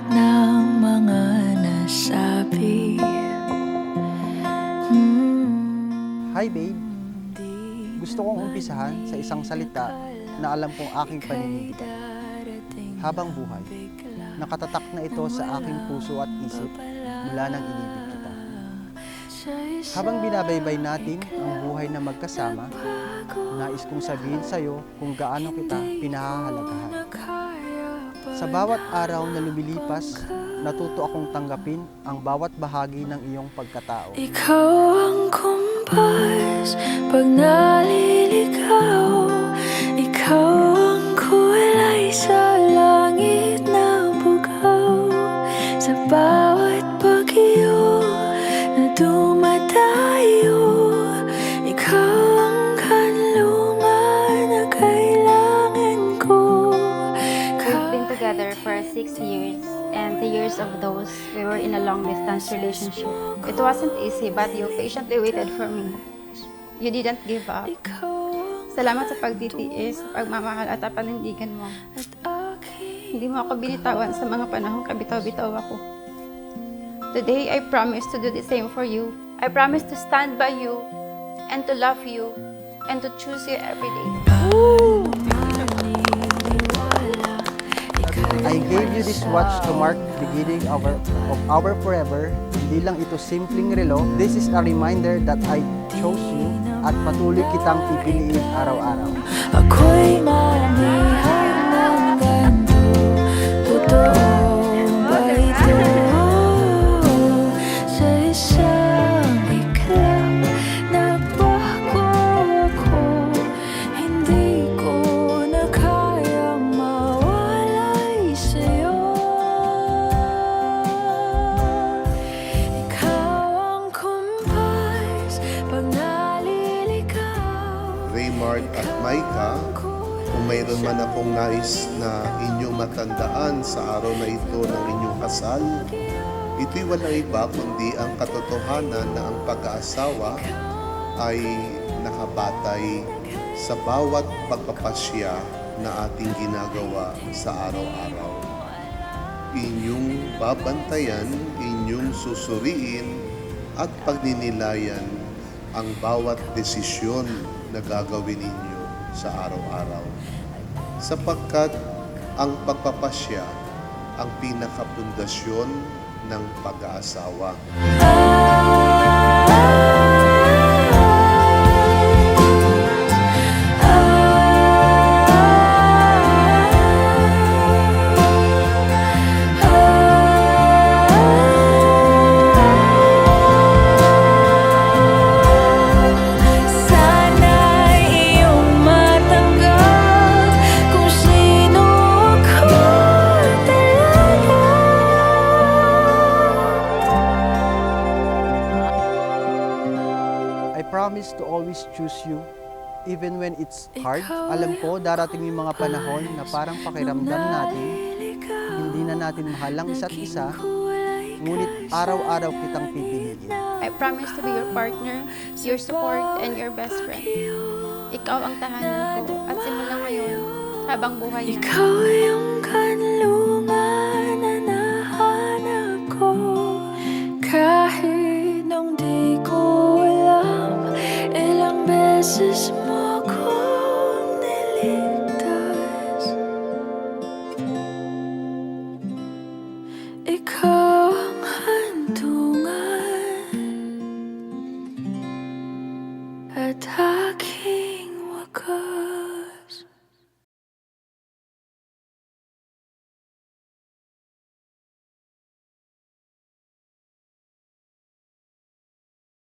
ng mga nasabi. Hi babe, gusto kong umpisahan sa isang salita na alam kong aking paninindigan. Habang buhay, nakatatak na ito sa aking puso at isip mula nang inibig kita. Habang binabaybay natin ang buhay na magkasama, nais kong sabihin sa iyo kung gaano kita pinahahalagahan. Sa bawat araw na lumilipas, natuto akong tanggapin ang bawat bahagi ng iyong pagkatao. Ikaw ang kumpas pag naliligaw. Ikaw ang kulay sa langit na bugaw. Sa bawat bagyo na dumadayo, ikaw ang kanlungan na kailangan ko. We've been together for 6 years, and 3 years of those, we were in a long-distance relationship. It wasn't easy, but you patiently waited for me. You didn't give up. Salamat sa pagtitiis, sa pagmamahal at panindigan mo. Hindi mo ako binitawan sa mga panahong kabitaw-bitaw ako. Today, I promise to do the same for you. I promise to stand by you, and to love you, and to choose you every day. I gave you this watch to mark the beginning of our forever. Hindi lang ito simpleng relo. This is a reminder that I chose you at patuloy kitang pipiliin araw-araw. Ako'y mamihan ng ganito. Totoo ba ito? Sa isang iklap, nagbago ako. Hindi ko na kayang mawalay sa'yo. Ikaw ang kumpas pag naliligaw. Raymart at Maika, kung mayroon man akong nais na inyong matandaan sa araw na ito ng inyong kasal, ito'y walang iba kundi ang katotohanan na ang pag-aasawa ay nakabatay sa bawat pagpapasya na ating ginagawa sa araw-araw. Inyong babantayan, inyong susuriin at pagninilayan ang bawat desisyon na gagawin ninyo sa araw-araw. Sapagkat ang pagpapasya ang pinakapundasyon ng pag-aasawa. I promise to always choose you even when it's hard. Alam ko darating yung mga panahon na parang pakiramdam natin hindi na natin mahal ang isa't isa, ngunit araw-araw kitang pipiliin. I promise to be your partner, your support, and your best friend. Ikaw ang tahanan ko, at simula ngayon, habang buhay na. Ikaw yung kanlungan